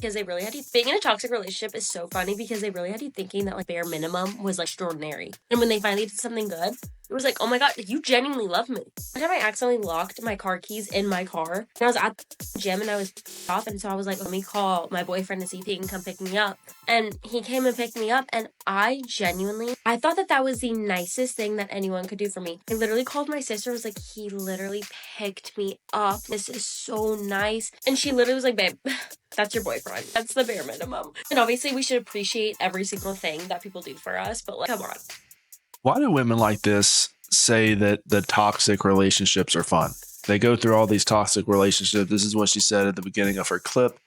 because they really had you. Being in a toxic relationship is so funny because they really had you thinking that like bare minimum was like extraordinary. And when they finally did something good, it was like, oh my god, you genuinely love me. One time I accidentally locked my car keys in my car. And I was at the gym and I was off, and so I was like, let me call my boyfriend to see if he can come pick me up. And he came and picked me up, and I thought that that was the nicest thing that anyone could do for me. I literally called my sister, was like, he literally picked me up. This is so nice. And she literally was like, babe, that's your boyfriend. That's the bare minimum. And obviously we should appreciate every single thing that people do for us, but like, come on. Why do women like this say that the toxic relationships are fun? They go through all these toxic relationships. This is what she said at the beginning of her clip.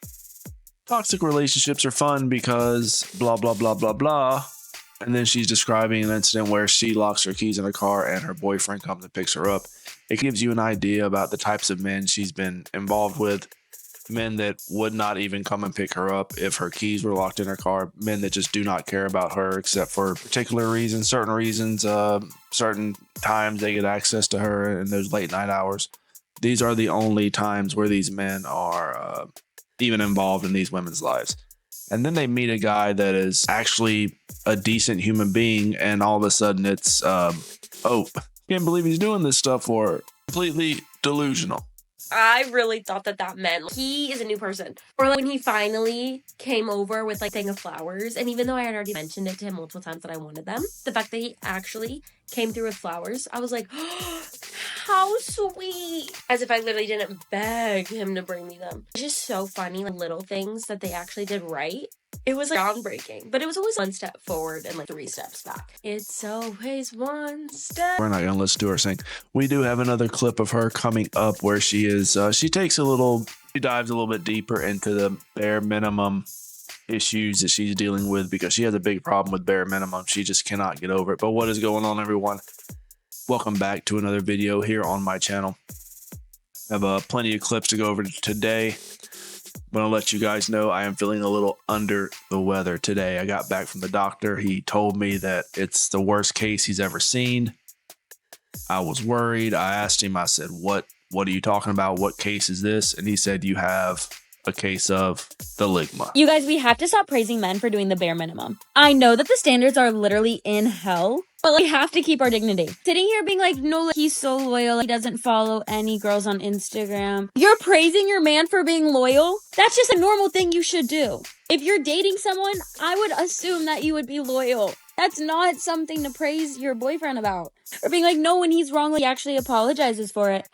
Toxic relationships are fun because blah, blah, blah, blah, blah. And then she's describing an incident where she locks her keys in her car and her boyfriend comes and picks her up. It gives you an idea about the types of men she's been involved with. Men that would not even come and pick her up if her keys were locked in her car. Men that just do not care about her except for particular reasons, certain times they get access to her in those late night hours. These are the only times where these men are even involved in these women's lives. And then they meet a guy that is actually a decent human being, and all of a sudden it's, oh, can't believe he's doing this stuff for her. Completely delusional. I really thought that that meant he is a new person. Or like when he finally came over with like a thing of flowers, and even though I had already mentioned it to him multiple times that I wanted them, the fact that he actually came through with flowers, I was like, oh, how sweet. As if I literally didn't beg him to bring me them. It's just so funny, like little things that they actually did right. It was like groundbreaking, but it was always one step forward and like 3 steps back. It's always one step. We're not going to listen to her sing. We do have another clip of her coming up where she dives a little bit deeper into the bare minimum issues that she's dealing with, because she has a big problem with bare minimum. She just cannot get over it. But what is going on, everyone? Welcome back to another video here on my channel. I have plenty of clips to go over today. I'm going to let you guys know I am feeling a little under the weather today. I got back from the doctor. He told me that it's the worst case he's ever seen. I was worried. I asked him, I said, what are you talking about? What case is this? And he said, you have a case of the ligma. You guys, we have to stop praising men for doing the bare minimum. I know that the standards are literally in hell, but like, we have to keep our dignity. Sitting here being like, no, like, he's so loyal. He doesn't follow any girls on Instagram. You're praising your man for being loyal? That's just a normal thing you should do. If you're dating someone, I would assume that you would be loyal. That's not something to praise your boyfriend about. Or being like, no, when he's wrong, he actually apologizes for it.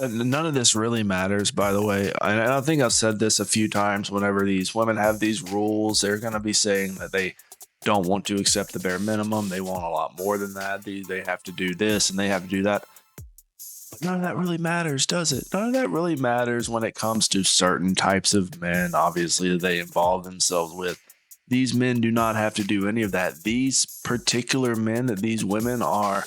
None of this really matters, by the way. I think I've said this a few times. Whenever these women have these rules, they're going to be saying that they don't want to accept the bare minimum. They want a lot more than that. They have to do this and they have to do that. But none of that really matters, does it? None of that really matters when it comes to certain types of men, obviously, that they involve themselves with. These men do not have to do any of that. These particular men that these women are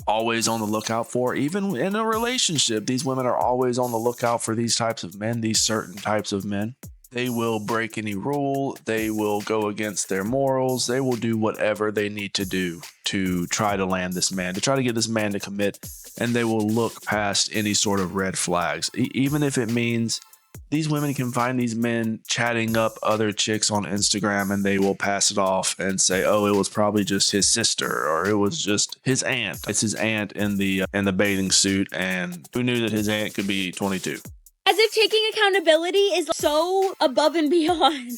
always on the lookout for, even in a relationship, these women are always on the lookout for these types of men, these certain types of men. They will break any rule. They will go against their morals. They will do whatever they need to do to try to land this man, to try to get this man to commit. And they will look past any sort of red flags, even if it means these women can find these men chatting up other chicks on Instagram, and they will pass it off and say, oh, it was probably just his sister, or it was just his aunt. It's his aunt in the bathing suit, and who knew that his aunt could be 22? As if taking accountability is so above and beyond.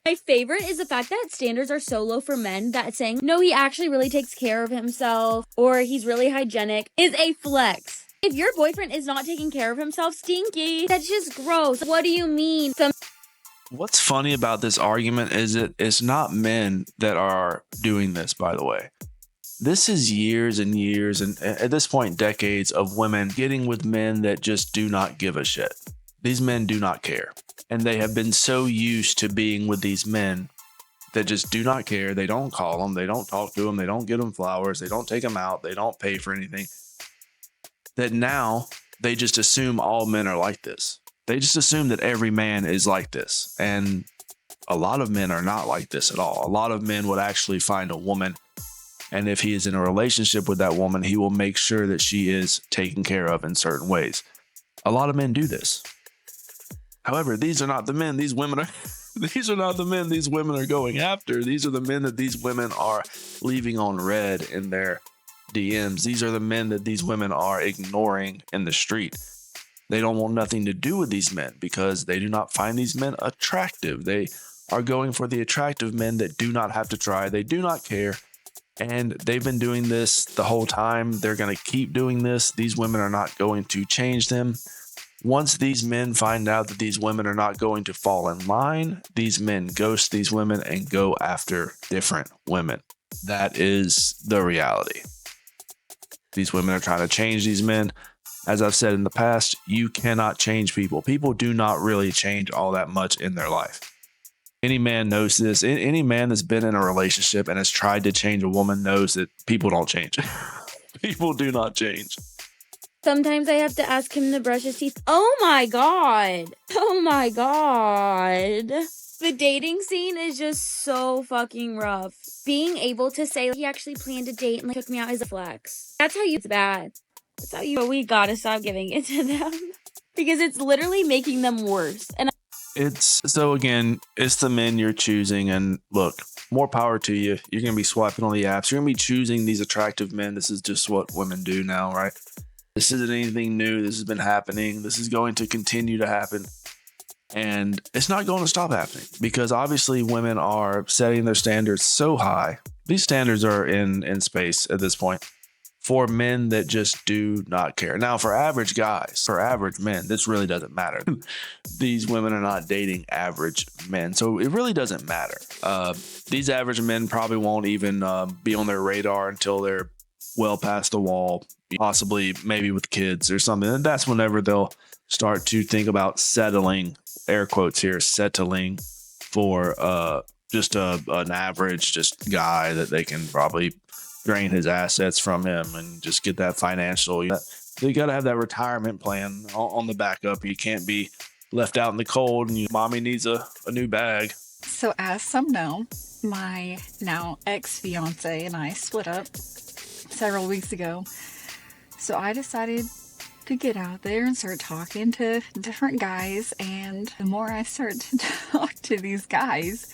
My favorite is the fact that standards are so low for men that saying, no, he actually really takes care of himself, or he's really hygienic, is a flex. If your boyfriend is not taking care of himself, stinky. That's just gross. What do you mean? What's funny about this argument is it's not men that are doing this, by the way. This is years and years, and at this point, decades of women getting with men that just do not give a shit. These men do not care. And they have been so used to being with these men that just do not care. They don't call them. They don't talk to them. They don't give them flowers. They don't take them out. They don't pay for anything. That now they just assume all men are like this. They just assume that every man is like this. And a lot of men are not like this at all. A lot of men would actually find a woman, and if he is in a relationship with that woman, he will make sure that she is taken care of in certain ways. A lot of men do this. However, these are not the men these women are these are not the men these women are going after. These are the men that these women are leaving on red in their DMs. These are the men that these women are ignoring in the street. They don't want nothing to do with these men because they do not find these men attractive. They are going for the attractive men that do not have to try. They do not care. And they've been doing this the whole time. They're going to keep doing this. These women are not going to change them. Once these men find out that these women are not going to fall in line, these men ghost these women and go after different women. That is the reality. These women are trying to change these men. As I've said in the past, you cannot change people. People do not really change all that much in their life. Any man knows this. Any man that's been in a relationship and has tried to change a woman knows that people don't change. People do not change. Sometimes I have to ask him to brush his teeth. Oh my God. Oh my God. The dating scene is just so fucking rough. Being able to say he actually planned a date and like, took me out as a flex. That's how it's bad. That's how you. But we gotta stop giving it to them because it's literally making them worse. And It's so again, it's the men you're choosing, and look, more power to you. You're gonna be swiping on the apps. You're gonna be choosing these attractive men. This is just what women do now, right? This isn't anything new. This has been happening. This is going to continue to happen. And it's not going to stop happening because obviously women are setting their standards so high. These standards are in space at this point for men that just do not care. Now, for average guys, for average men, this really doesn't matter. These women are not dating average men, so it really doesn't matter. These average men probably won't even be on their radar until they're well past the wall, possibly maybe with kids or something. And that's whenever they'll start to think about settling, air quotes here, settling for just an average just guy that they can probably drain his assets from him and just get that financial. You got to have that retirement plan on the backup. You can't be left out in the cold and mommy needs a new bag. So, as some know, my now ex-fiance and I split up several weeks ago. So I decided to get out there and start talking to different guys. And the more I start to talk to these guys,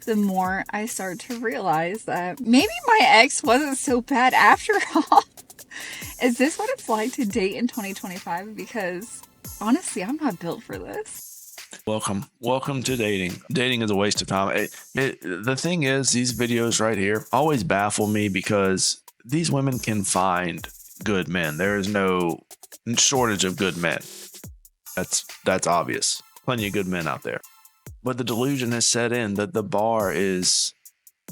the more I start to realize that maybe my ex wasn't so bad after all. Is this what it's like to date in 2025? Because honestly, I'm not built for this. Welcome to dating. Dating is a waste of time. The thing is, these videos right here always baffle me because these women can find good men. There is no shortage of good men. That's obvious. Plenty of good men out there. But the delusion has set in that the bar is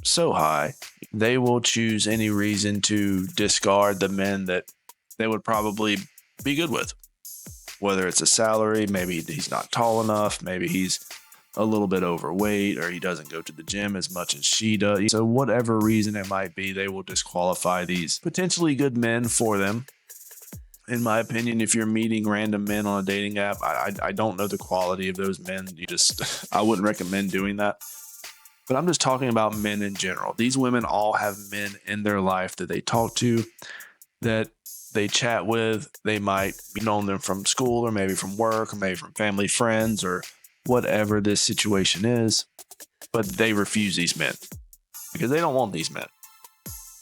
so high, they will choose any reason to discard the men that they would probably be good with. Whether it's a salary, maybe he's not tall enough, maybe he's a little bit overweight, or he doesn't go to the gym as much as she does. So whatever reason it might be, they will disqualify these potentially good men for them. In my opinion, if you're meeting random men on a dating app, I don't know the quality of those men. I wouldn't recommend doing that. But I'm just talking about men in general. These women all have men in their life that they talk to, that they chat with. They might be known them from school or maybe from work or maybe from family, friends, or whatever this situation is. But they refuse these men because they don't want these men.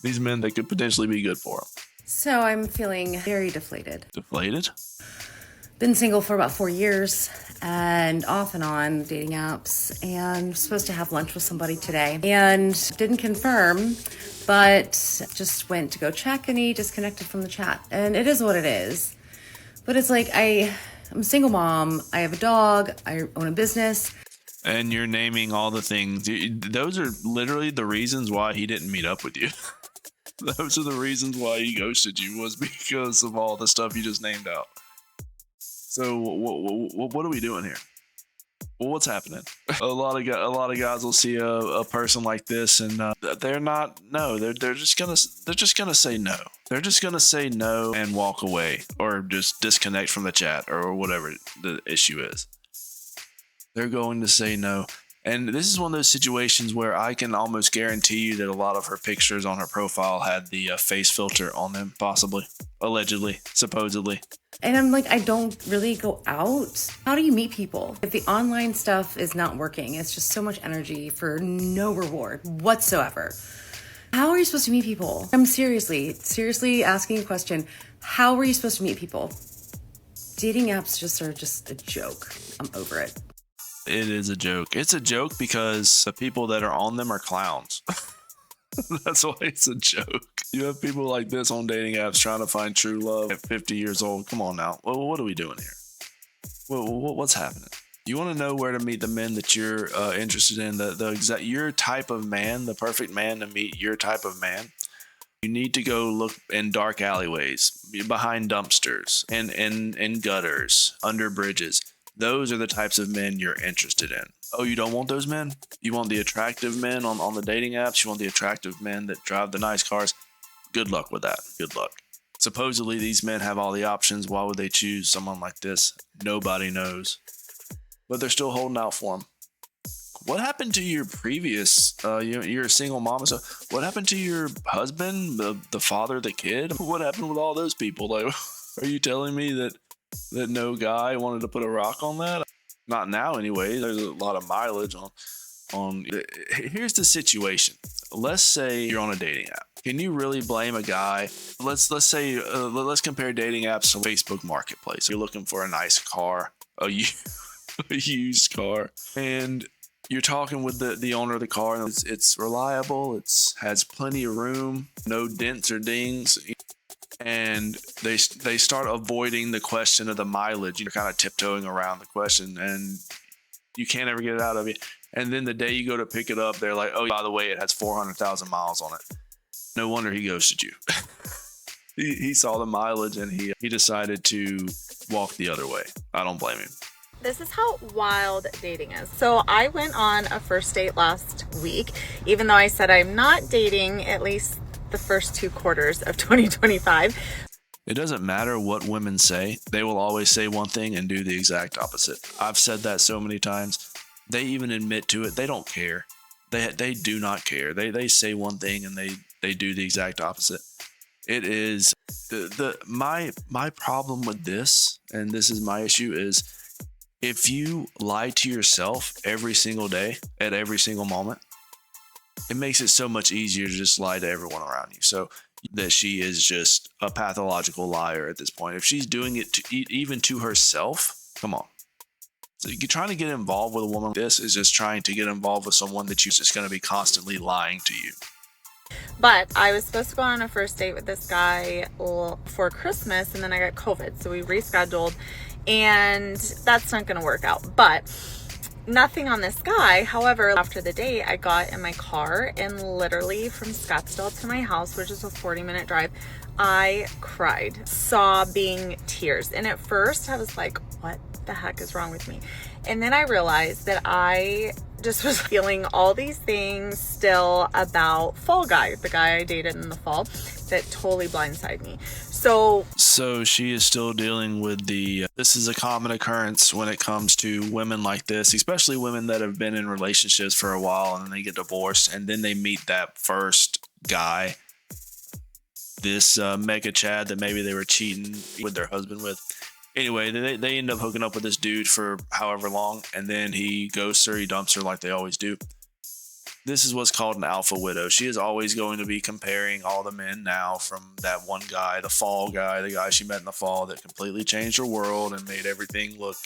These men that could potentially be good for them. So I'm feeling very deflated. Deflated? Been single for about 4 years and off and on dating apps, and supposed to have lunch with somebody today and didn't confirm, but just went to go check and he disconnected from the chat. And it is what it is. But it's like I'm a single mom. I have a dog. I own a business. And you're naming all the things. Those are literally the reasons why he didn't meet up with you. Those are the reasons why he ghosted you, was because of all the stuff you just named out. So what are we doing here? Well, what's happening? A lot of guys will see a person like this, and they're just gonna say no. They're just gonna say no and walk away, or just disconnect from the chat, or whatever the issue is. They're going to say no. And this is one of those situations where I can almost guarantee you that a lot of her pictures on her profile had the face filter on them, possibly, allegedly, supposedly. And I'm like, I don't really go out. How do you meet people? If the online stuff is not working, it's just so much energy for no reward whatsoever. How are you supposed to meet people? I'm seriously asking a question. How are you supposed to meet people? Dating apps are just a joke. I'm over it. It is a joke. It's a joke because the people that are on them are clowns. That's why it's a joke. You have people like this on dating apps trying to find true love at 50 years old. Come on now. Well, what are we doing here? What's happening? You want to know where to meet the men that you're interested in, the exact your type of man, the perfect man to meet your type of man. You need to go look in dark alleyways, behind dumpsters, and gutters, under bridges. Those are the types of men you're interested in. Oh, you don't want those men? You want the attractive men on the dating apps? You want the attractive men that drive the nice cars? Good luck with that. Good luck. Supposedly, these men have all the options. Why would they choose someone like this? Nobody knows. But they're still holding out for them. What happened to your previous, you're a single mom, so what happened to your husband, the father, the kid? What happened with all those people? Like, are you telling me that no guy wanted to put a rock on that? Not now anyway. There's a lot of mileage on. Here's the situation. Let's say you're on a dating app. Can you really blame a guy? Let's say let's compare dating apps to Facebook Marketplace. You're looking for a nice car, a used car, and you're talking with the owner of the car. And it's reliable. It's has plenty of room, no dents or dings. And they start avoiding the question of the mileage. You're kind of tiptoeing around the question, and you can't ever get it out of you. And then the day you go to pick it up, they're like, "Oh, by the way, it has 400,000 miles on it." No wonder he ghosted you. he saw the mileage and he decided to walk the other way. I don't blame him. This is how wild dating is. So I went on a first date last week, even though I said I'm not dating at least the first 2 quarters of 2025. It doesn't matter what women say. They will always say one thing and do the exact opposite. I've said that so many times. They even admit to it. They don't care. They do not care. They say one thing and they do the exact opposite. It is my problem with this, and this is my issue, is if you lie to yourself every single day at every single moment, it makes it so much easier to just lie to everyone around you. So that she is just a pathological liar at this point. If she's doing it even to herself, come on. So you're trying to get involved with a woman like this is just trying to get involved with someone that you're just going to be constantly lying to you. But I was supposed to go on a first date with this guy for Christmas, and then I got COVID. So we rescheduled, and that's not going to work out. But nothing on this guy. However, after the date, I got in my car, and literally from Scottsdale to my house, which is a 40-minute drive, I cried, sobbing tears. And at first I was like, what the heck is wrong with me? And then I realized that I just was feeling all these things still about Fall Guy, the guy I dated in the fall, that totally blindsided me. So she is still dealing with this is a common occurrence when it comes to women like this, especially women that have been in relationships for a while and then they get divorced and then they meet that first guy, this mega Chad that maybe they were cheating with their husband with. Anyway, they end up hooking up with this dude for however long, and then he ghosts her, he dumps her like they always do. This is what's called an alpha widow. She is always going to be comparing all the men now from that one guy, the fall guy, the guy she met in the fall that completely changed her world and made everything look,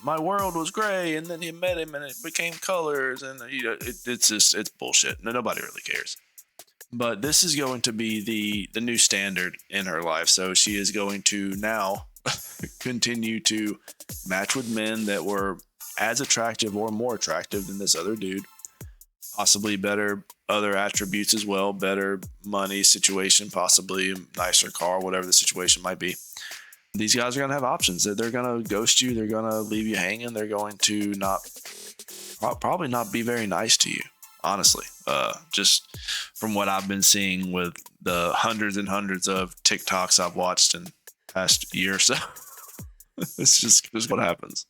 my world was gray, and then he met him and it became colors, and it's bullshit. Nobody really cares. But this is going to be the new standard in her life. So she is going to now continue to match with men that were as attractive or more attractive than this other dude. Possibly better other attributes as well, better money situation, possibly a nicer car, whatever the situation might be. These guys are going to have options. They're going to ghost you. They're going to leave you hanging. They're going to probably not be very nice to you, honestly. Just from what I've been seeing with the hundreds and hundreds of TikToks I've watched in the past year or so. It's just what happens.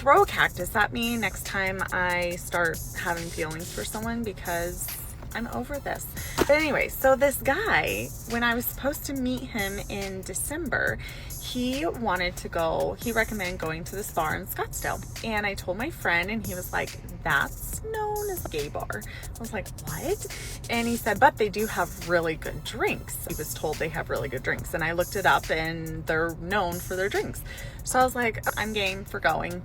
throw a cactus at me next time I start having feelings for someone, because I'm over this. But anyway, so this guy, when I was supposed to meet him in December, he wanted to go, he recommended going to this bar in Scottsdale. And I told my friend, and he was like, that's known as a gay bar. I was like, what? And he said, but they do have really good drinks. He was told they have really good drinks. And I looked it up, and they're known for their drinks. So I was like, I'm game for going.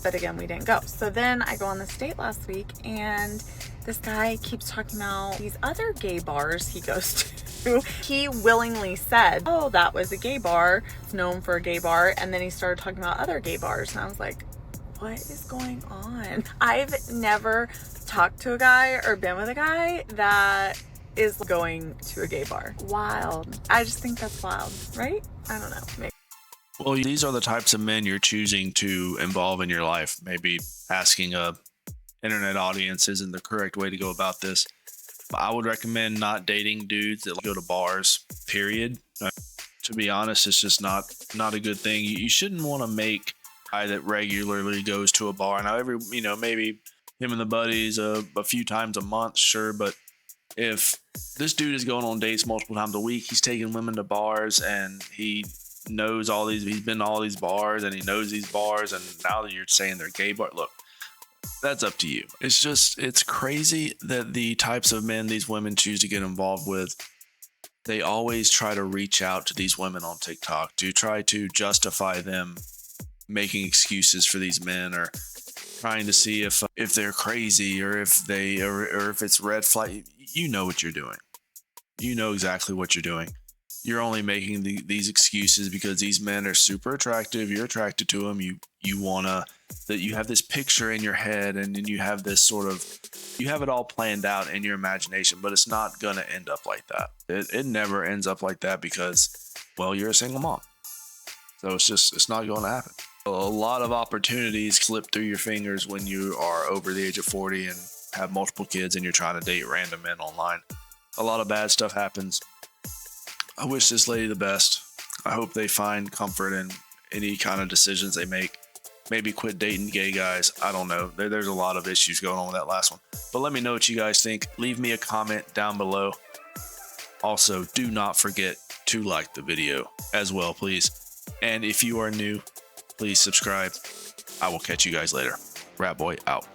But again, we didn't go. So then I go on this date last week, and this guy keeps talking about these other gay bars he goes to. He willingly said, oh, that was a gay bar. It's known for a gay bar. And then he started talking about other gay bars. And I was like, what is going on? I've never talked to a guy or been with a guy that is going to a gay bar. Wild. I just think that's wild, right? I don't know. Maybe. Well, these are the types of men you're choosing to involve in your life. Maybe asking a internet audience isn't the correct way to go about this. I would recommend not dating dudes that go to bars, period. To be honest, it's just not a good thing. You shouldn't want to make a guy that regularly goes to a bar. Now, maybe him and the buddies a few times a month, sure, but if this dude is going on dates multiple times a week, he's taking women to bars, and he knows he's been to all these bars, and he knows these bars, and now that you're saying they're gay bar, look, that's up to you. It's crazy that the types of men these women choose to get involved with, they always try to reach out to these women on TikTok to try to justify them making excuses for these men, or trying to see if they're crazy, or if it's red flag. You know what you're doing. You know exactly what you're doing. You're only making these excuses because these men are super attractive. You're attracted to them. You have this picture in your head, and then you have this you have it all planned out in your imagination, but it's not going to end up like that. It never ends up like that because, well, you're a single mom. So it's not going to happen. A lot of opportunities slip through your fingers when you are over the age of 40 and have multiple kids and you're trying to date random men online. A lot of bad stuff happens. I wish this lady the best. I hope they find comfort in any kind of decisions they make. Maybe quit dating gay guys. I don't know. There's a lot of issues going on with that last one. But let me know what you guys think. Leave me a comment down below. Also, do not forget to like the video as well, please. And if you are new, please subscribe. I will catch you guys later. Rat Boy out.